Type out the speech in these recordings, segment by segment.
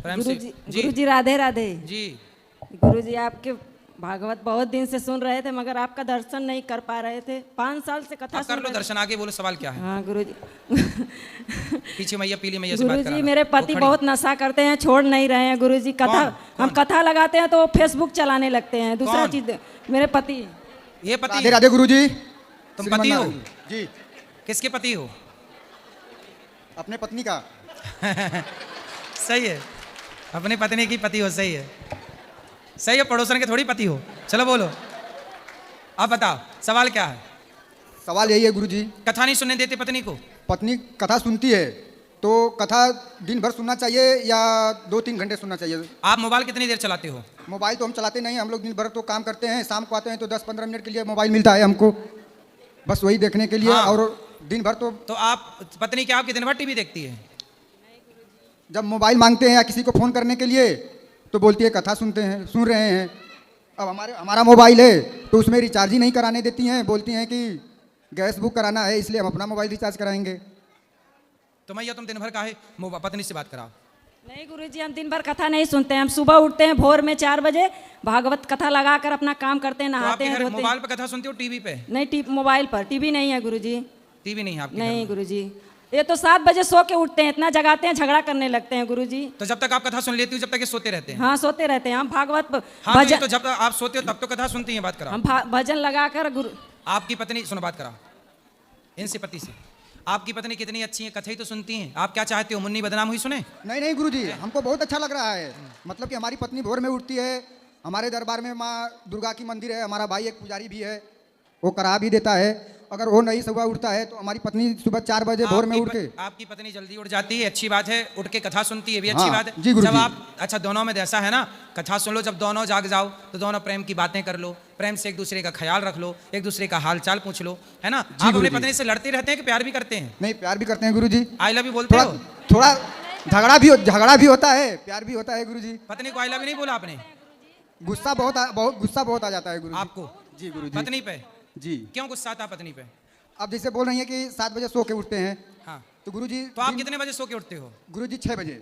प्रेम से गुरु जी राधे राधे जी। गुरु जी आपके भागवत बहुत दिन से सुन रहे थे मगर आपका दर्शन नहीं कर पा रहे थे। 5 साल से कथा अब कर सुन लो रहे दर्शन, आगे बोलो सवाल क्या है। हाँ गुरु जी पीछे मैया पीली मैया से गुरु बात जी कराना। मेरे पति वो खड़ी। बहुत नशा करते हैं, छोड़ नहीं रहे हैं गुरु जी। कथा हम कथा लगाते हैं तो वो फेसबुक चलाने लगते हैं। दूसरा कौन? चीज मेरे पति। ये पति राधे है? राधे गुरु जी। तुम पति हो? जी। किसके पति हो? अपने पत्नी का। सही है, अपनी पत्नी की पति हो। सही है, सही है, पड़ोसन के थोड़ी पति हो। चलो बोलो, अब बताओ सवाल क्या है। सवाल यही है गुरु जी, कथा नहीं सुनने देते पत्नी को? पत्नी कथा सुनती है तो कथा दिन भर सुनना चाहिए या 2-3 घंटे सुनना चाहिए? आप मोबाइल कितनी देर चलाते हो? मोबाइल तो हम चलाते नहीं, हम लोग दिन भर तो काम करते हैं, शाम को आते हैं तो 10-15 मिनट के लिए मोबाइल मिलता है हमको, बस वही देखने के लिए। हाँ। और दिन भर तो आप पत्नी क्या आपकी दिन भर टीवी देखती है? जब मोबाइल मांगते हैं या किसी को फ़ोन करने के लिए तो बोलती है कथा सुन रहे हैं। अब हमारा मोबाइल है तो उसमें रिचार्ज ही नहीं कराने देती हैं, बोलती हैं कि गैस बुक कराना है इसलिए हम अपना मोबाइल रिचार्ज कराएंगे। तो मैया तुम दिन भर काहे पत्नी से बात कराओ? नहीं गुरु जी हम दिन भर कथा नहीं सुनते हैं। हम सुबह उठते हैं भोर में 4 बजे, भागवत कथा लगाकर अपना काम करते हैं, तो नहाते आपके हैं, घर धोते हैं। मोबाइल पे कथा सुनते हो टीवी पे? नहीं मोबाइल पर, टीवी नहीं है गुरु जी। टीवी नहीं है आपके घर नहीं में? गुरु जी ये तो 7 बजे सो के उठते हैं, इतना जगाते हैं झगड़ा करने लगते हैं गुरु जी। तो जब तक आप कथा सुन लेती हो जब तक ये सोते रहते हैं? हाँ सोते रहते हैं हम भागवत हाँ भजन, तो जब तक आप सोते हो तब तो कथा सुनती हैं। बात कराओ। हम भजन लगाकर गुरु। आपकी पत्नी, सुनो बात कराओ इनसे, पति से। आपकी पत्नी कितनी अच्छी है, कथा ही तो सुनती हैं। आप क्या चाहते हो, मुन्नी बदनाम हुई सुने? नहीं गुरु जी, हमको बहुत अच्छा लग रहा है। मतलब कि हमारी पत्नी भोर में उठती है, हमारे दरबार में माँ दुर्गा की मंदिर है, हमारा भाई एक पुजारी भी है, वो करा भी देता है। अगर वो नहीं सुबह उठता है तो हमारी पत्नी सुबह 4 बजे भोर में उठ के। आपकी पत्नी जल्दी उठ जाती है, अच्छी बात है। उठ के कथा सुनती है भी अच्छी हाँ, बात है। जी गुरु जब जी। आप अच्छा दोनों में ऐसा है ना, कथा सुन लो, जब दोनों जाग जाओ तो दोनों प्रेम की बातें कर लो, प्रेम से एक दूसरे का ख्याल रख लो, एक दूसरे का हाल चाल पूछ लो, है ना। आप अपनी पत्नी से लड़ते रहते हैं कि प्यार भी करते हैं? नहीं प्यार भी करते हैं गुरु जी। आई लव यू बोलते हो? थोड़ा झगड़ा भी होता है, प्यार भी होता है गुरु जी। पत्नी को आई लव यू नहीं बोला आपने? गुस्सा बहुत आ जाता है गुरु जी। आपको? जी गुरु जी। पत्नी पे? जी। क्यों गुस्सा आता पत्नी पे? अब जैसे बोल रही है कि 7 बजे सो के उठते हैं। हाँ तो गुरु जी तो आप कितने बजे सो के उठते हो? गुरु जी 6 बजे।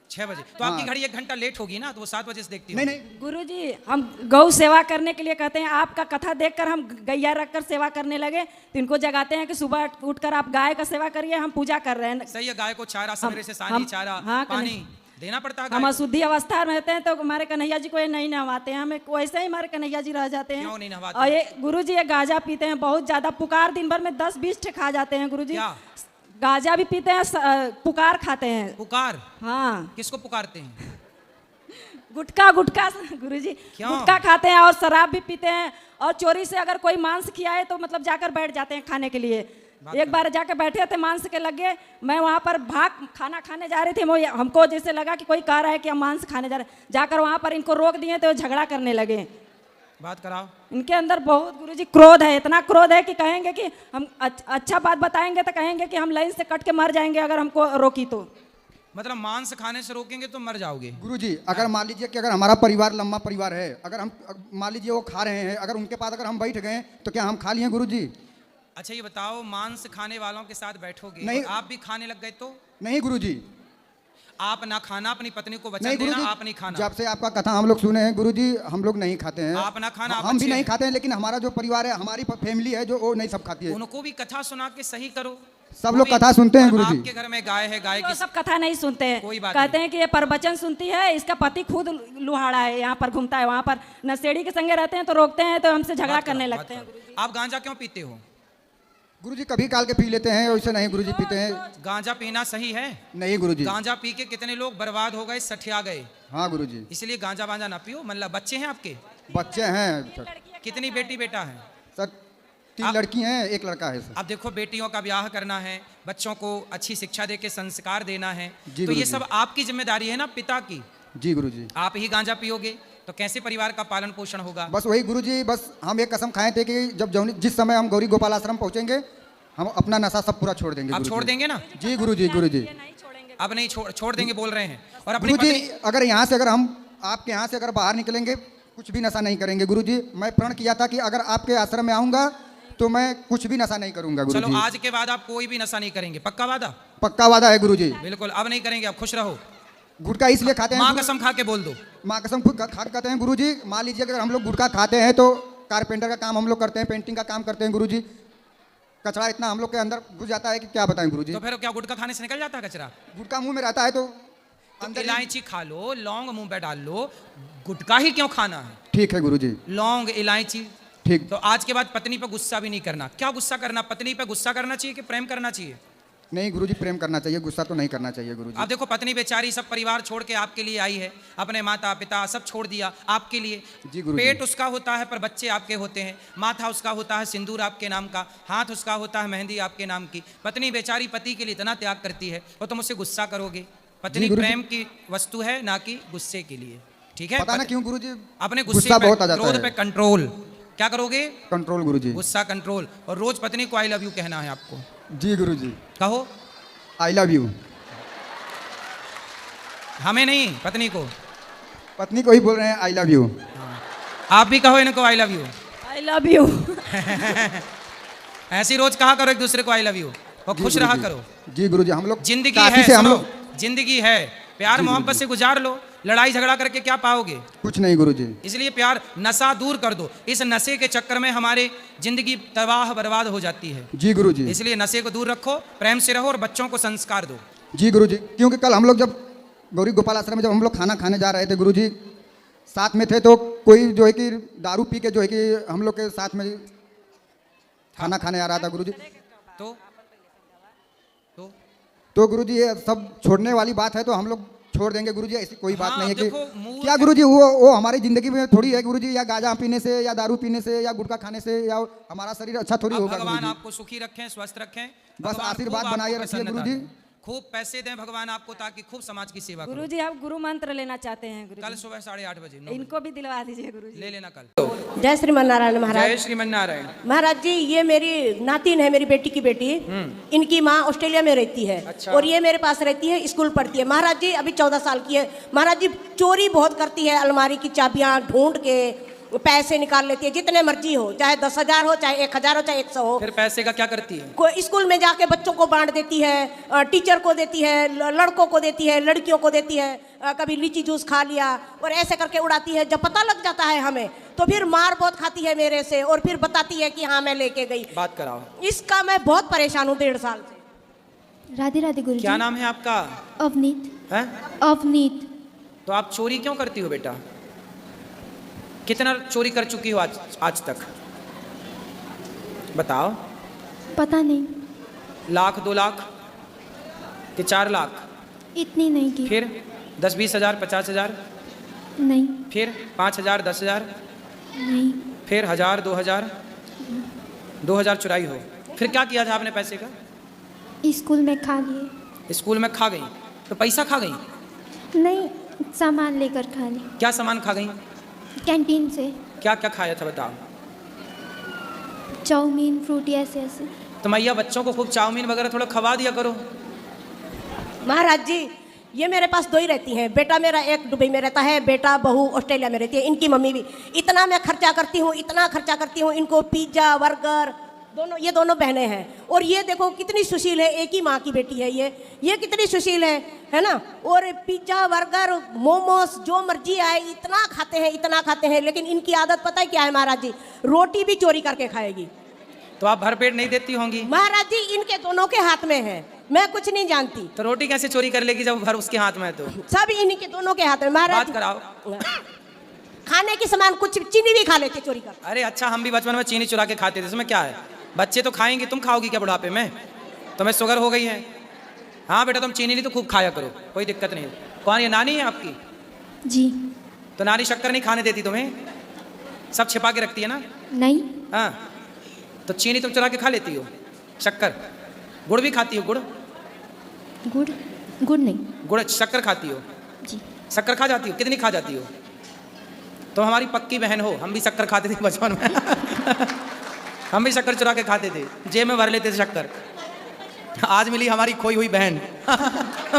6 बजे? तो आपकी घड़ी 1 घंटा लेट होगी ना, तो वो 7 बजे से देखती हो? नहीं गुरु जी हम गौ सेवा करने के लिए कहते हैं, आपका कथा देखकर हम गैया रखकर सेवा करने लगे तो इनको जगाते हैं कि सुबह उठकर आप गाय का सेवा करिए, हम पूजा कर रहे हैं। सही है, गाय को चारा सवेरे से सानी चारा हाँ, पानी देना पड़ता है। हम अशुद्धि अवस्था में रहते हैं तो हमारे कन्हैया जी को ये नहीं नहवाते हैं, हमें वैसे ही हमारे कन्हैया जी रह जाते हैं। क्यों नहीं नहवाते? और ये गुरु जी ये गांजा पीते हैं बहुत ज्यादा, पुकार दिन भर में 10-20 ठे खा जाते हैं गुरु जी। क्या? गांजा भी पीते हैं, पुकार खाते हैं। पुकार? हाँ किसको पुकारते हैं? गुटखा गुरु जी गुटखा खाते हैं और शराब भी पीते हैं, और चोरी से अगर कोई मांस खियाए तो मतलब जाकर बैठ जाते हैं खाने के लिए। एक बार जाके बैठे थे, मांस के लगे, मैं वहाँ पर खाना खाने जा रही थी, वो हमको जैसे लगा कि कोई कह रहा है कि हम मांस खाने जा रहे हैं, जाकर वहाँ पर इनको रोक दिए तो झगड़ा करने लगे। बात कराओ। इनके अंदर बहुत गुरुजी क्रोध है, इतना क्रोध है कि कहेंगे कि हम अच्छा बात बताएंगे तो कहेंगे कि हम लाइन से कट के मर जाएंगे अगर हमको रोकी तो। मतलब मांस खाने से रोकेंगे तो मर जाओगे? गुरु जी अगर मान लीजिए कि अगर हमारा परिवार लंबा परिवार है, अगर हम मान लीजिए वो खा रहे हैं, अगर उनके पास अगर हम बैठ गए तो क्या हम खा लिए गुरु जी? अच्छा ये बताओ, मांस खाने वालों के साथ बैठोगे नहीं, और आप भी खाने लग गए तो? नहीं गुरु जी। आप ना खाना, अपनी पत्नी को वचन नहीं देना, गुरुजी, आप नहीं खाना। जब से आपका कथा हम लोग सुने हैं गुरु जी, हम लोग नहीं खाते हैं। आप ना खाना, आप हम भी अच्छे नहीं हैं। खाते हैं, लेकिन हमारा जो परिवार है, हमारी फैमिली है जो वो नहीं सब खाती है। उनको भी कथा सुना के सही करो। सब लोग कथा सुनते हैं गुरु जी। आपके घर में गाय है, गाय वो की सब कथा नहीं सुनते हैं, कोई बात कहते हैं कि ये प्रवचन सुनती है, इसका पति खुद लुहाड़ा है, यहाँ पर घूमता है, वहाँ पर नशेड़ी के संगे रहते हैं तो रोकते हैं तो हमसे झगड़ा करने लगते हैं। आप गांजा क्यों पीते हो? गुरुजी कभी काल के पी लेते हैं, वैसे नहीं गुरुजी पीते हैं। गांजा पीना सही है? नहीं गुरुजी। गांजा पी के कितने लोग बर्बाद हो गए, सठिया गए। हाँ गुरुजी। इसलिए गांजा वांजा ना पियो। मतलब बच्चे हैं आपके? बच्चे हैं सर। कितनी बेटी बेटा है? सर 3 लड़की हैं, 1 लड़का है सर। अब देखो, बेटियों का ब्याह करना है, बच्चों को अच्छी शिक्षा दे के संस्कार देना है, जी तो ये गुरुजी। सब आपकी जिम्मेदारी है ना, पिता की। जी गुरुजी। आप ही गांजा पियोगे तो कैसे परिवार का पालन पोषण होगा? बस वही गुरुजी, बस हम एक कसम खाए थे कि जब जिस समय हम गौरी गोपाल आश्रम पहुंचेंगे, हम अपना नशा सब पूरा छोड़ देंगे। आप गुरुजी। छोड़ देंगे ना? जी गुरुजी। गुरुजी अब नहीं छोड़ देंगे बोल रहे हैं। और अपनी गुरुजी पत्नी, अगर यहाँ से अगर हम आपके यहाँ से अगर बाहर निकलेंगे कुछ भी नशा नहीं करेंगे गुरुजी। मैं प्रण किया था कि अगर आपके आश्रम में आऊंगा तो मैं कुछ भी नशा नहीं करूंगा चलो गुरुजी। आज के बाद आप कोई भी नशा नहीं करेंगे, पक्का वादा? पक्का वादा है गुरुजी। बिल्कुल, अब नहीं करेंगे, अब खुश रहो। गुटखा इसलिए खाते हैं माँ कसम खा के बोल दो। माँ कसम खुद खा के कहते हैं गुरुजी। मान लीजिए अगर हम लोग गुटखा खाते हैं तो कारपेंटर का काम हम लोग करते हैं, पेंटिंग का काम करते हैं गुरुजी। कचरा इतना हम लोग के अंदर घुस जाता है कि क्या बताएं गुरुजी। तो फिर क्या गुटखा खाने से निकल जाता है कचरा? गुटखा मुंह में रहता है तो तो इलायची खा लो, लौंग मुंह पे डाल लो, गुटखा ही क्यों खाना है? ठीक है गुरुजी। लौंग इलायची ठीक। तो आज के बाद पत्नी पे गुस्सा भी नहीं करना। क्या गुस्सा करना? पत्नी पे गुस्सा करना चाहिए कि प्रेम करना चाहिए? नहीं गुरुजी, प्रेम करना चाहिए, गुस्सा तो नहीं करना चाहिए गुरुजी। अब देखो पत्नी बेचारी सब परिवार छोड़ के आपके लिए आई है, अपने माता पिता सब छोड़ दिया आपके लिए। जी गुरुजी। पेट उसका होता है पर बच्चे आपके होते हैं, माथा उसका होता है सिंदूर आपके नाम का, हाथ उसका होता है मेहंदी आपके नाम की। पत्नी बेचारी पति के लिए इतना त्याग करती है और तुम उससे गुस्सा करोगे? पत्नी प्रेम की वस्तु है, ना कि गुस्से के लिए। ठीक है? पता ना क्यों गुरुजी अपने गुस्से गुस्सा पे, बहुत आ जाता क्रोध है। पे कंट्रोल। क्या करोगे? कंट्रोल गुरुजी। गुस्सा कंट्रोल। और रोज पत्नी को आई लव यू कहना है आपको। जी गुरुजी। कहो आई लव यू। हमें नहीं, पत्नी को। पत्नी को ही बोल रहे हैं आई लव यू। आप भी कहो इनको I love you. I love you. ऐसी रोज कहा करो एक दूसरे को आई लव यू और जी खुश रहा गुरुजी। करो। जी गुरुजी। हम लोग जिंदगी काफी है, से हम सुनो, लोग जिंदगी है, प्यार मोहब्बत से गुजार लो। लड़ाई झगड़ा करके क्या पाओगे? कुछ नहीं गुरुजी। इसलिए प्यार नशा दूर कर दो। इस नशे के चक्कर में हमारे जिंदगी तबाह बर्बाद हो जाती है। जी गुरुजी। इसलिए नशे को दूर रखो, प्रेम से रहो और बच्चों को संस्कार दो। जी गुरुजी। क्योंकि कल हम लोग जब गौरी गोपाल आश्रम में जब हम लोग खाना खाने जा रहे थे गुरुजी, साथ में थे तो कोई जो है कि दारू पी के जो है कि हम लोग के साथ में खाना खाने आ रहा था गुरुजी। तो गुरुजी ये सब छोड़ने वाली बात है तो हम लोग छोड़ देंगे गुरुजी, ऐसी कोई बात हाँ, नहीं है कि देखो, क्या गुरुजी वो हमारी जिंदगी में थोड़ी है गुरुजी, या गांजा पीने से या दारू पीने से या गुटखा खाने से या हमारा शरीर अच्छा थोड़ी अब होगा भगवान गुरुजी। आपको सुखी रखें, स्वस्थ रखें। बस भगवान आशीर्वाद खूब बनाए आपको रखिए प्रसन्नता गुरुजी। दें। खूब पैसे दें भगवान आपको ताकि खूब समाज की सेवा करो। गुरुजी आप गुरु मंत्र लेना चाहते हैं कल गुरुजी? सुबह 8:30 बजे 9 बजे। इनको भी दिलवा दीजिए गुरुजी। ले लेना कल। जय श्रीमन नारायण महाराज। जय श्रीमन नारायण। महाराज जी ये मेरी नातिन है, मेरी बेटी की बेटी। इनकी माँ ऑस्ट्रेलिया में रहती है। अच्छा। और ये मेरे पास रहती है, स्कूल पढ़ती है। महाराज जी अभी 14 साल की है। महाराज जी चोरी बहुत करती है, अलमारी की चाबियां ढूंढ के पैसे निकाल लेती है, जितने मर्जी हो, चाहे 10,000 हो, चाहे 1,000 हो, चाहे 100 हो। फिर पैसे का क्या करती है? कोई स्कूल में जाके बच्चों को बांट देती है, टीचर को देती है, लड़कों को देती है, लड़कियों को देती है। कभी लीची जूस खा लिया और ऐसे करके उड़ाती है। जब पता लग जाता है हमें तो फिर मार बहुत खाती है मेरे से और फिर बताती है कि हाँ मैं लेके गई। बात कराओ। इसका मैं बहुत परेशान हूँ 1.5 साल से। राधे राधे गुरुजी। क्या नाम है आपका? अवनीत। है? अवनीत। तो आप चोरी क्यों करती हो बेटा? कितना चोरी कर चुकी हो आज तक? बताओ। पता नहीं, 1,00,000 2 लाख कि 4 लाख? इतनी नहीं की। फिर 10-20 हज़ार 50 हज़ार? नहीं। फिर 5,000 10 हज़ार? नहीं। फिर 1,000 2,000? 2,000 चुराई हो। फिर क्या किया था आपने पैसे का? स्कूल में खा लिए। स्कूल में खा गई? तो पैसा खा गई? नहीं, सामान लेकर खा ली क्या सामान खा गई? कैंटीन से। क्या क्या खाया था बताओ? चाउमीन, फ्रूटी, ऐसे ऐसे। तो मैया बच्चों को खूब चाउमीन वगैरह थोड़ा खवा दिया करो। महाराज जी ये मेरे पास 2 ही रहती हैं। बेटा मेरा एक दुबई में रहता है, बेटा बहू ऑस्ट्रेलिया में रहती है। इनकी मम्मी भी। इतना मैं खर्चा करती हूँ, इतना खर्चा करती हूँ। इनको पिज्जा बर्गर दोनों, ये दोनों बहनें हैं। और ये देखो कितनी सुशील है, एक ही माँ की बेटी है ये कितनी सुशील है ना। और पिज्जा बर्गर मोमोस जो मर्जी आए इतना खाते हैं। लेकिन इनकी आदत पता है क्या है महाराज जी? रोटी भी चोरी करके खाएगी। तो आप भरपेट नहीं देती होंगी? महाराज जी इनके दोनों के हाथ में है, मैं कुछ नहीं जानती। तो रोटी कैसे चोरी कर लेगी जब भर उसके हाथ में है? तो सब इन्हीं के दोनों के हाथ में। महाराज बात कराओ। खाने के सामान कुछ चीनी भी खा लेते चोरी कर। अरे अच्छा, हम भी बचपन में चीनी चुरा के खाते थे, इसमें क्या है? बच्चे तो खाएंगे, तुम खाओगी क्या बुढ़ापे में? तुम्हें शुगर हो गई है? हाँ बेटा तुम चीनी नहीं तो खूब खाया करो, कोई दिक्कत नहीं। कौन ये नानी है आपकी? जी। तो नानी शक्कर नहीं खाने देती तुम्हें? सब छिपा के रखती है ना? नहीं। हाँ तो चीनी तुम चुरा के खा लेती हो, शक्कर? गुड़ भी खाती हो? गुड़ गुड़ नहीं। गुड़ शक्कर खाती हो? जी। शक्कर खा जाती हो? कितनी खा जाती हो? तो हमारी पक्की बहन हो। हम भी शक्कर खाते थे बचपन में। हम भी शक्कर चुरा के खाते थे, जेब में भर लेते थे शक्कर। आज मिली हमारी खोई हुई बहन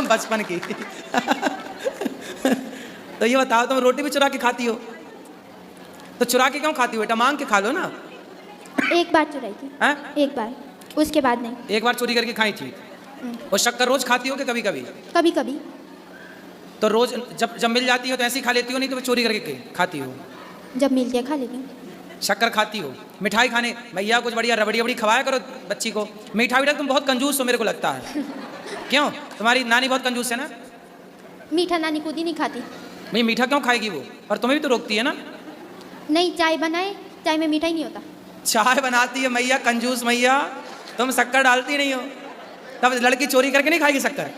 बचपन की। तो ये बताओ तुम रोटी भी चुरा के खाती हो? तो चुरा के क्यों खाती हो बेटा? मांग के खा लो ना। एक बार चुराई थी। हैं? एक बार, उसके बाद नहीं। एक बार चोरी करके खाई थी। और शक्कर रोज खाती हो कि कभी कभी? कभी कभी। तो रोज जब मिल जाती हो तो ऐसे ही खा लेती हो, नहीं तो चोरी करके खाती हो? जब मिलती है खा लेती हूँ। शक्कर खाती हो? मिठाई खाने भैया कुछ बढ़िया रबड़ी वबड़ी खवाया करो बच्ची को। मिठाई तुम बहुत कंजूस हो मेरे को लगता है। क्यों? तुम्हारी नानी बहुत कंजूस है ना? मीठा नानी खुद ही नहीं खाती। भाई मीठा क्यों खाएगी वो? और तुम्हें भी तो रोकती है ना? नहीं, चाय बनाए, चाय में मीठा ही नहीं होता। चाय बनाती है मैया, कंजूस मैया। तुम शक्कर डालती नहीं हो, तब लड़की चोरी करके नहीं खाएगी शक्कर।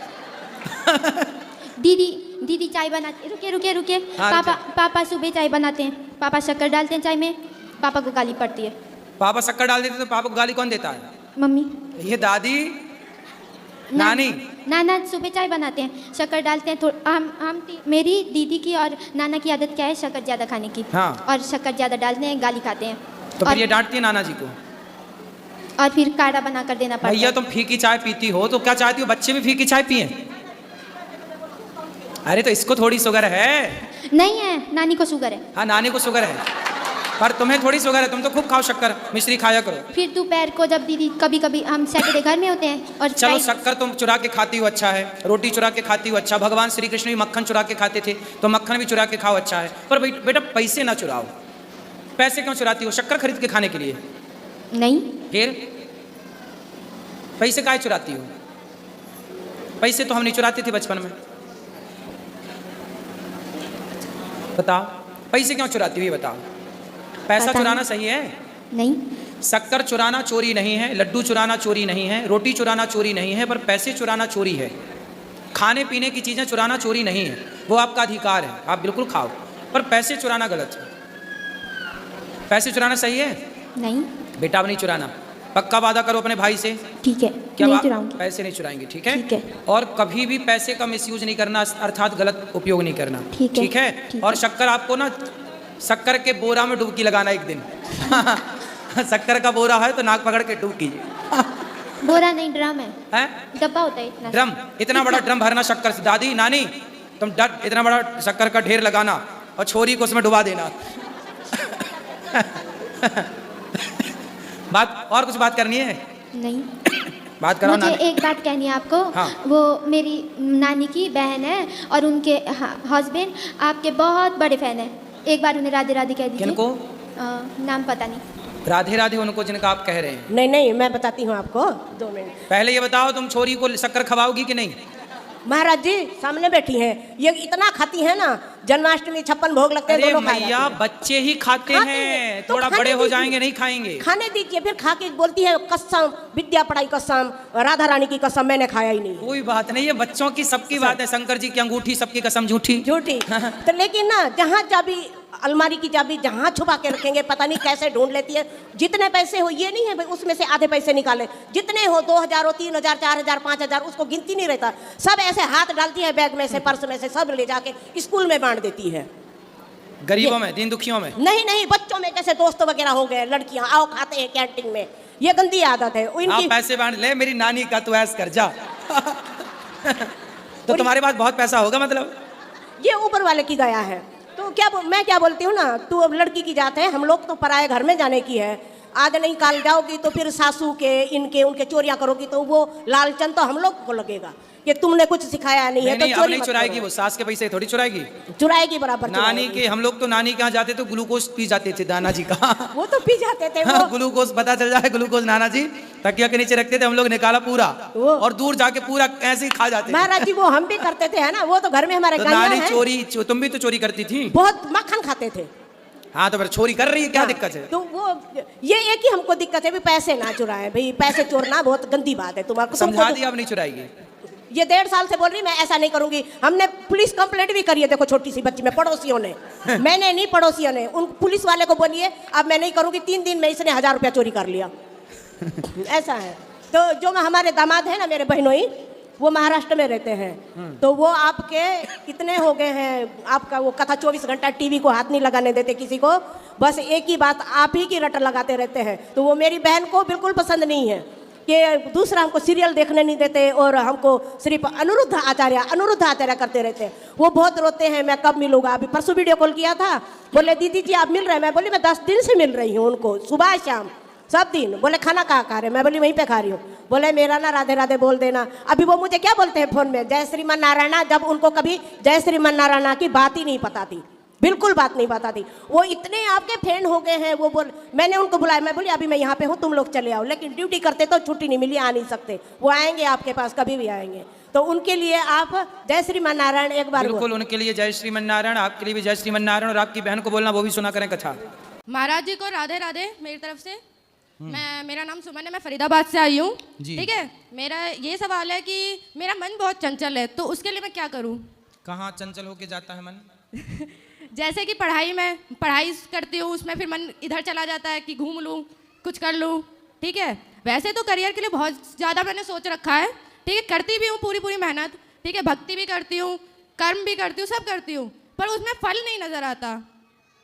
दीदी चाय बनाती। रुके। हाँ, पापा सुबह चाय बनाते हैं, पापा शक्कर डालते हैं चाय में, पापा को गाली पड़ती है। पापा शक्कर डाल देते तो पापा को गाली कौन देता है? मम्मी। ये दादी नानी। नाना सुबह चाय बनाते हैं, शक्कर डालते हैं। मेरी दीदी की और नाना की आदत क्या है, शक्कर ज़्यादा खाने की। हाँ। और शक्कर ज़्यादा डालते हैं, गाली खाते हैं। तो फिर ये डांटती है नाना जी को? और फिर काढ़ा बना कर देना पड़ता है। भैया तुम फीकी चाय पीती हो तो क्या चाहती हो बच्चे भी फीकी चाय पिए? अरे तो इसको थोड़ी शुगर है। नहीं है, नानी को शुगर है। हाँ नानी को शुगर है, पर तुम्हें थोड़ी शुगर है। तुम तो खूब खाओ शक्कर, मिश्री खाया करो। फिर दोपहर को जब दीदी कभी हम सैटरडे घर में होते हैं और चलो शक्कर तुम चुरा के खाती हो, अच्छा है। रोटी चुरा के खाती हो, अच्छा। भगवान श्री कृष्ण भी मक्खन चुरा के खाते थे, तो मक्खन भी चुरा के खाओ, अच्छा है। पर बेटा पैसे ना चुराओ। पैसे क्यों चुराती हो? शक्कर खरीद के खाने के लिए? नहीं। फिर पैसे काहे चुराती हो? पैसे तो हम नहीं चुराते थे बचपन में। बताओ पैसे क्यों चुराती हो, ये बताओ। पैसा चुराना सही है? नहीं। शक्कर चुराना चोरी नहीं है, लड्डू चुराना चोरी नहीं है, रोटी चुराना चोरी नहीं है, पर पैसे चुराना चोरी है। खाने पीने की चीज़ें चुराना चोरी नहीं है, वो आपका अधिकार है, आप बिल्कुल खाओ। पर पैसे चुराना गलत है। पैसे चुराना सही है? नहीं। बेटा अब नहीं चुराना, पक्का वादा करो अपने भाई से। ठीक है, क्या नहीं आप चुराऊंगी। पैसे नहीं चुराएंगे? ठीक है। ठीक है। और कभी भी पैसे का मिसयूज नहीं करना, अर्थात गलत उपयोग नहीं करना। ठीक है। ठीक है। ठीक और है। शक्कर आपको ना शक्कर के बोरा में डुबकी लगाना एक दिन। शक्कर का बोरा है तो नाक पकड़ के डूब कीजिए। बोरा नहीं, ड्रम है। हैं? डब्बा होता है इतना। ड्रम? इतना बड़ा ड्रम भरना शक्कर से? दादी नानी तुम इतना बड़ा शक्कर का ढेर लगाना और छोरी को उसमें डुबा देना। बात और कुछ बात करनी है? नहीं। बात करो। मुझे एक बात कहनी है आपको। हाँ। वो मेरी नानी की बहन है और उनके हस्बैंड आपके बहुत बड़े फैन है। एक बार उन्हें राधे राधे कह दीजिए। किनको? नाम पता नहीं। राधे राधे उनको जिनका आप कह रहे हैं? नहीं मैं बताती हूँ आपको, 2 मिनट। पहले ये बताओ तुम छोरी को शक्कर खवाओगी कि नहीं? महाराज जी सामने बैठी हैं, ये इतना खाती है ना, जन्माष्टमी 56 भोग लगते हैं, अरे दोनों खा मैया जाती हैं। बच्चे ही खाते हैं, तो थोड़ा खाने बड़े हो दीजिए। जाएंगे नहीं खाएंगे। खाने दीजिए, फिर खा के बोलती है कसम, विद्या पढ़ाई कसम, राधा रानी की कसम, मैंने खाया ही नहीं। कोई बात नहीं, ये बच्चों की सबकी बात है। शंकर जी की अंगूठी सबकी कसम झूठी। झूठी। तो लेकिन ना जहाँ चाबी, अलमारी की चाबी जहाँ छुपा के रखेंगे, पता नहीं कैसे ढूंढ लेती है। जितने पैसे हो, ये नहीं है भाई उसमें से आधे पैसे निकाले, जितने हो 2000 हो, 3000, 4000, 5000, उसको गिनती नहीं रहता। सब ऐसे हाथ डालती है बैग में से, पर्स में से, सब ले जाके स्कूल में बांट देती है। गरीबों में, दीन दुखियों में नहीं, बच्चों में कैसे दोस्त वगैरह हो गए, लड़कियां आओ खाते हैं कैंटीन में, ये गंदी आदत है आप इनकी। पैसे बांट ले, मेरी नानी का तू ऐस कर जा। तो तुम्हारे पास बहुत पैसा होगा मतलब? ये ऊपर वाले की गया है। तो मैं क्या बोलती हूँ ना, तू अब लड़की की जात है, हम लोग तो पराए घर में जाने की है। आज नहीं काल जाओगी तो फिर सासू के उनके चोरियां करोगी तो वो लालचन तो हम लोग को लगेगा कि तुमने कुछ सिखाया नहीं है। तो नहीं, अब चोरी नहीं मत चुराएगी करो। वो, सास के पैसे थोड़ी चुराएगी। चुराएगी बराबर नानी चुराएगी। के, हम लोग तो नानी के यहाँ जाते तो ग्लूकोज पी जाते थे नाना जी का। वो तो पी जाते थे वो। ग्लूकोज पता चल जाए, ग्लूकोज नाना जी तकिया के नीचे रखते थे, हम लोग निकाला पूरा और दूर जाके पूरा ऐसे ही खा जाते। महाराज जी वो हम भी करते थे, है ना, वो तो घर में हमारे तो गैया नानी है। चोरी, तुम भी तो चोरी करती थी। बहुत मक्खन खाते थे। हाँ तो फिर चोरी कर रही है, क्या दिक्कत है? तो वो ये एक ही हमको दिक्कत है भी पैसे ना चुराए भाई, पैसे चोरना बहुत गंदी बात है। तुम्हारा समझा दिया, अब नहीं चुराएगी। ये 1.5 साल से बोल रही मैं ऐसा नहीं करूंगी। हमने पुलिस कंप्लेंट भी करी है, देखो छोटी सी बच्ची में, पड़ोसियों ने। मैंने नहीं, पड़ोसियों ने। उन पुलिस वाले को बोलिए अब मैं नहीं करूंगी। 3 दिन में इसने 1000 रुपया चोरी कर लिया। ऐसा है। तो जो हमारे दामाद है ना, मेरे बहनोई, वो महाराष्ट्र में रहते हैं। तो वो आपके इतने हो गए हैं, आपका वो कथा 24 घंटा टीवी को हाथ नहीं लगाने देते किसी को, बस एक ही बात आप ही की रट लगाते रहते हैं। तो वो मेरी बहन को बिल्कुल पसंद नहीं है कि दूसरा हमको सीरियल देखने नहीं देते और हमको सिर्फ अनिरुद्ध आचार्य करते रहते हैं। वो बहुत रोते हैं, मैं कब मिलूंगा। अभी परसों वीडियो कॉल किया था, बोले दीदी जी आप मिल रहे हैं? मैं बोली मैं 10 दिन से मिल रही हूँ उनको, सुबह शाम सब दिन। बोले खाना कहाँ खा रहे? मैं बोली वहीं पे खा रही हूँ। बोले मेरा ना राधे राधे बोल देना। अभी वो मुझे क्या बोलते हैं फोन में, जय श्रीमान नारायणा, जब उनको कभी जय श्रीमान नारायणा की बात ही नहीं पता थी, बिल्कुल बात नहीं पता थी। वो इतने आपके फैन हो गए हैं। वो बोल, मैंने उनको बुलाया, मैं बोली अभी मैं यहाँ पे हूँ, तुम लोग चले आओ। लेकिन ड्यूटी करते तो छुट्टी नहीं मिली, आ नहीं सकते। वो आएंगे आपके पास, कभी भी आएंगे। तो उनके लिए आप जय श्रीमान नारायण एक बार बिल्कुल, उनके लिए जय श्रीमन नारायण, आपके लिए भी जय श्रीमन नारायण, और आपकी बहन को बोलना वो भी सुना करें कथा। महाराज जी को राधे राधे मेरी तरफ से। मेरा नाम सुमन है, मैं फरीदाबाद से आई हूँ। ठीक है, मेरा ये सवाल है कि मेरा मन बहुत चंचल है, तो उसके लिए मैं क्या करूँ? कहाँ चंचल होके जाता है मन? जैसे कि पढ़ाई करती हूँ, उसमें फिर मन इधर चला जाता है कि घूम लूँ, कुछ कर लूँ। ठीक है, वैसे तो करियर के लिए बहुत ज़्यादा मैंने सोच रखा है। ठीक है, करती भी हूँ पूरी मेहनत। ठीक है, भक्ति भी करती हूँ, कर्म भी करती हूँ, सब करती हूँ, पर उसमें फल नहीं नज़र आता,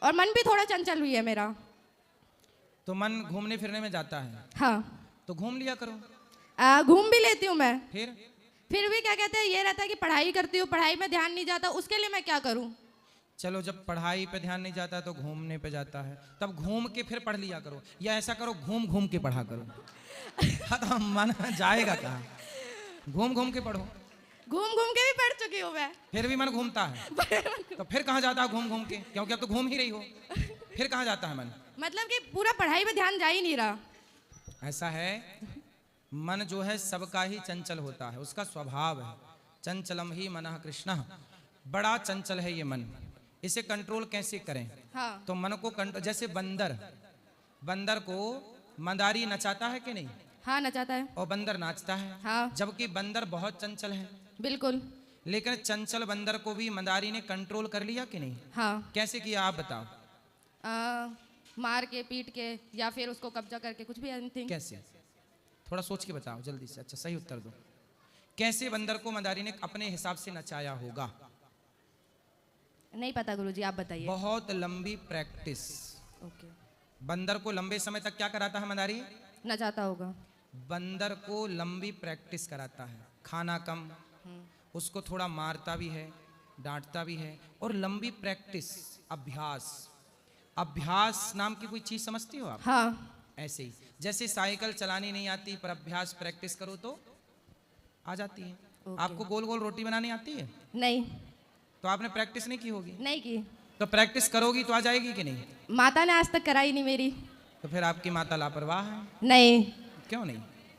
और मन भी थोड़ा चंचल हुई है मेरा। तो मन घूमने फिरने में जाता है? हाँ। तो घूम लिया करो। घूम भी लेती हूँ मैं, फिर भी क्या कहते हैं, ये रहता है कि पढ़ाई करती हूँ, पढ़ाई में ध्यान नहीं जाता, उसके लिए मैं क्या करूँ? चलो, जब पढ़ाई पे ध्यान नहीं जाता तो घूमने पे जाता है, तब घूम के फिर पढ़ लिया करो, या ऐसा करो घूम घूम के पढ़ा करो। हाँ, तो मन जाएगा कहाँ? घूम घूम के पढ़ो। घूम के भी पढ़ चुकी हूँ मैं, फिर भी मन घूमता है। तो फिर कहाँ जाता है घूम घूम के? क्योंकि अब तो घूम ही रही हो, फिर कहाँ जाता है मन? मतलब कि पूरा पढ़ाई में ध्यान जा ही नहीं रहा। ऐसा है, मन जो है सबका ही चंचल होता है, उसका स्वभाव है। चंचलम ही मनः कृष्ण, बड़ा चंचल है ये मन। इसे कंट्रोल कैसे करें? हाँ। तो मन को कंट्रोल, जैसे बंदर को मंदारी नचाता है कि नहीं? हाँ, नचाता है। और बंदर नाचता है। हाँ। जबकि बंदर बहुत चंचल है। बिल्कुल। लेकिन चंचल बंदर को भी मंदारी ने कंट्रोल कर लिया कि नहीं? हाँ। कैसे किया आप बताओ? मार के, पीट के, या फिर उसको कब्जा करके, कुछ भी एनीथिंग। कैसे? थोड़ा सोच के बताओ जल्दी से। अच्छा, सही उत्तर दो। कैसे बंदर को मंदारी ने अपने हिसाब से नचाया होगा? नहीं पता गुरुजी, आप बताइए। बहुत लंबी प्रैक्टिस। ओके। बंदर को लंबे समय तक क्या कराता है मंदारी? नचाता होगा। बंदर को लंबी प्रैक्टिस कराता है, खाना कम, उसको थोड़ा मारता भी है, डांटता भी है, और लंबी प्रैक्टिस, अभ्यास नाम की कोई चीज समझती हो आप? हाँ। ऐसे ही जैसे साइकिल चलानी नहीं आती, पर अभ्यास प्रैक्टिस करो तो आ जाती है। आपको गोल गोल रोटी बनानी आती है? नहीं। तो आपने प्रैक्टिस नहीं की होगी। नहीं की। तो प्रैक्टिस करोगी तो आ जाएगी कि नहीं? माता ने आज तक कराई नहीं मेरी। तो फिर आपकी माता लापरवाह है। नहीं। क्यों नहीं?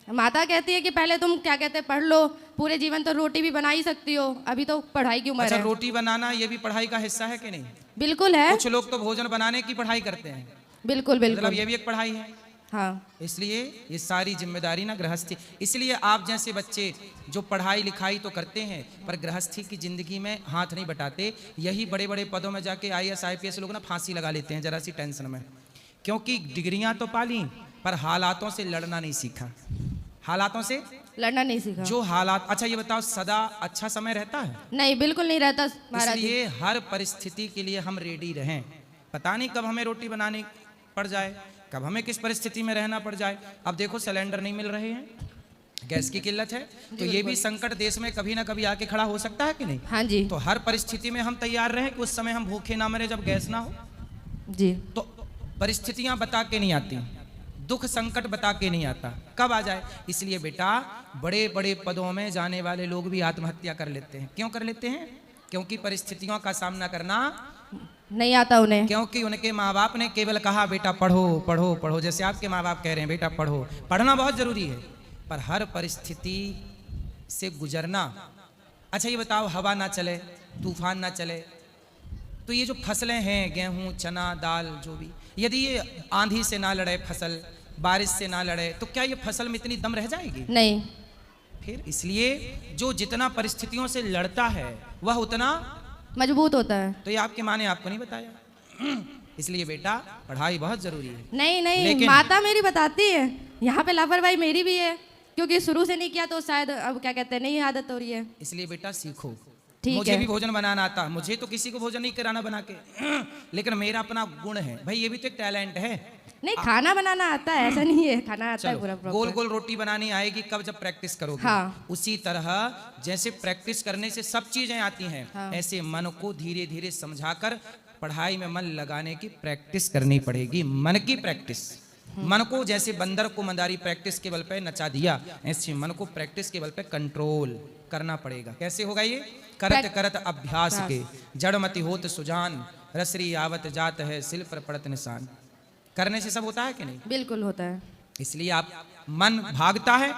माता कहती है कि पहले तुम क्या कहते हैं पढ़ लो, पूरे जीवन तो रोटी भी बना ही सकती हो, अभी तो पढ़ाई की उम्र अच्छा, है। रोटी बनाना ये भी पढ़ाई का हिस्सा है कि नहीं? बिल्कुल है। कुछ लोग तो भोजन बनाने की पढ़ाई करते हैं। बिल्कुल बिल्कुल। मतलब ये भी एक पढ़ाई है। हाँ। इसलिए ये सारी जिम्मेदारी ना गृहस्थी, इसलिए आप जैसे बच्चे जो पढ़ाई लिखाई तो करते हैं पर गृहस्थी की जिंदगी में हाथ नहीं बटाते, यही बड़े बड़े पदों में जाके IAS IPS लोग ना फांसी लगा लेते हैं जरा सी टेंशन में, क्योंकि डिग्रियां तो पाली पर हालातों से लड़ना नहीं सीखा। हालातों से लड़ना नहीं सीखा। जो हालात, अच्छा ये बताओ, सदा अच्छा समय रहता है? नहीं, बिल्कुल नहीं रहता महाराज जी। इसलिए हर परिस्थिति के लिए हम रेडी रहें। पता नहीं कब हमें रोटी बनानी पड़ जाए, कब हमें किस परिस्थिति में रहना पड़ जाए। अब देखो सिलेंडर नहीं मिल रहे हैं, गैस की किल्लत है, तो ये भी संकट देश में कभी ना कभी आके खड़ा हो सकता है कि नहीं? हाँ जी। तो हर परिस्थिति में हम तैयार रहें कि उस समय हम भूखे ना मरे जब गैस ना हो। जी। तो परिस्थितियां बता के नहीं आती, दुख संकट बता के नहीं आता, कब आ जाए। इसलिए बेटा, बड़े बड़े पदों में जाने वाले लोग भी आत्महत्या कर लेते हैं। क्यों कर लेते हैं? क्योंकि परिस्थितियों का सामना करना नहीं आता उन्हें। क्योंकि उनके माँ बाप ने केवल कहा बेटा पढ़ो पढ़ो पढ़ो, जैसे आपके माँ बाप कह रहे हैं बेटा पढ़ो। पढ़ना बहुत जरूरी है, पर हर परिस्थिति से गुजरना। अच्छा ये बताओ, हवा ना चले, तूफान ना चले, तो ये जो फसलें हैं, गेहूं, चना, दाल, जो भी, यदि ये आंधी से ना लड़े फसल, बारिश से ना लड़े, तो क्या ये फसल में इतनी दम रह जाएगी? नहीं। फिर इसलिए जो जितना परिस्थितियों से लड़ता है वह उतना मजबूत होता है। तो ये आपकी माँ ने आपको नहीं बताया। इसलिए बेटा, पढ़ाई बहुत जरूरी है। नहीं नहीं, माता मेरी बताती है। यहाँ पे लापरवाही मेरी भी है, क्योंकि शुरू से नहीं किया तो शायद अब क्या कहते हैं नहीं आदत हो रही है। इसलिए बेटा सीखो। ठीक मुझे है। भी भोजन बनाना आता, मुझे तो किसी को भोजन नहीं कराना बना के, लेकिन मेरा अपना गुण है भाई, ये भी तो एक टैलेंट है। नहीं, खाना बनाना आता है, ऐसा नहीं है, खाना आता है चलो, पूरा गोल प्रॉपर। गोल रोटी बनानी आएगी कब? जब प्रैक्टिस करोगे। हाँ। उसी तरह जैसे प्रैक्टिस करने से सब चीजें आती हैं, हाँ। ऐसे मन को धीरे धीरे समझाकर पढ़ाई में मन लगाने की प्रैक्टिस करनी पड़ेगी। मन की प्रैक्टिस, मन को जैसे बंदर को मंदारी प्रैक्टिस के बल पे नचा दिया, ऐसे मन को प्रैक्टिस के बल पे कंट्रोल करना पड़ेगा। कैसे होगा ये? करत करत अभ्यास के जड़मति होत सुजान, रसरी आवत जात है सिल पर पड़त निशान। करने से सब होता है कि नहीं? बिल्कुल होता है। इसलिए आप मन भागता है,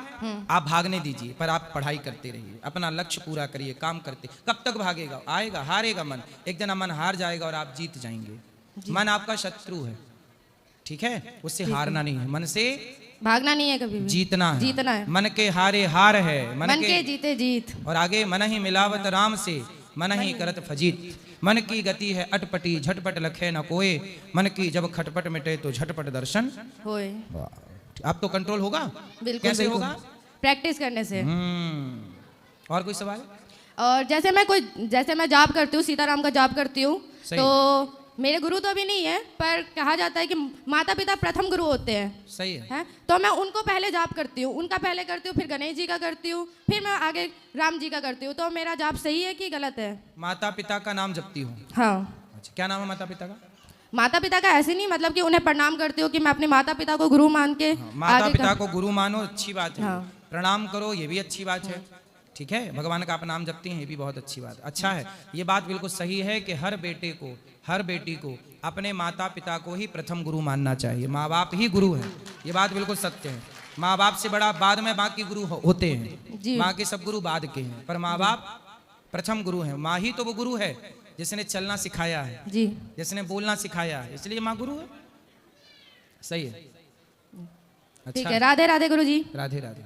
आप भागने दीजिए, पर आप पढ़ाई करते रहिए, अपना लक्ष्य पूरा करिए, काम करते। कब तक भागेगा? आएगा, हारेगा मन, एक दिन मन हार जाएगा और आप जीत जाएंगे। मन आपका शत्रु है, ठीक है? उससे हारना नहीं है, मन से भागना नहीं है, कभी भी जीतना है। जीतना है। मन के हारे हार है, मन के जीते जीत। और आगे मन ही मिलावत राम से, मन ही करत फजीत। मन की गति है अटपटी, झटपट लखे न कोय, मन की जब खटपट मिटे तो झटपट दर्शन होए। अब तो कंट्रोल होगा। बिल्कुल। कैसे बिल्कुल। होगा? प्रैक्टिस करने से। और कोई सवाल? और जैसे मैं जाप करती हूँ, सीताराम का जाप करती हूँ, तो मेरे गुरु तो अभी नहीं है, पर कहा जाता है कि माता पिता प्रथम गुरु होते हैं। सही है। तो मैं उनको पहले जाप करती हूँ, उनका पहले करती हूँ, फिर गणेश जी का करती हूँ, फिर मैं आगे राम जी का करती हूँ। तो मेरा जाप सही है कि गलत है? माता पिता का नाम जपती हूँ? हाँ। अच्छा, क्या नाम है माता पिता का? माता पिता का ऐसे नहीं, मतलब कि उन्हें प्रणाम करती हूँ कि मैं अपने माता पिता को गुरु मान के माता पिता को गुरु मानो, अच्छी बात है। हाँ। प्रणाम करो, ये भी अच्छी बात है, ठीक है? भगवान का आप नाम जपती हैं, ये भी बहुत अच्छी बात, अच्छा है। ये बात बिल्कुल सही है कि हर बेटे को, हर बेटी को अपने माता पिता को ही प्रथम गुरु मानना चाहिए। माँ बाप ही गुरु है, ये बात बिल्कुल सत्य है। माँ बाप से बड़ा बाद में बाकी गुरु होते हैं, माँ के सब गुरु बाद के हैं, पर माँ बाप प्रथम गुरु हैं। माँ ही तो वो गुरु है जिसने चलना सिखाया है जी, जिसने बोलना सिखाया है, इसलिए माँ गुरु है। सही है। ठीक है। राधे राधे गुरु जी। राधे राधे।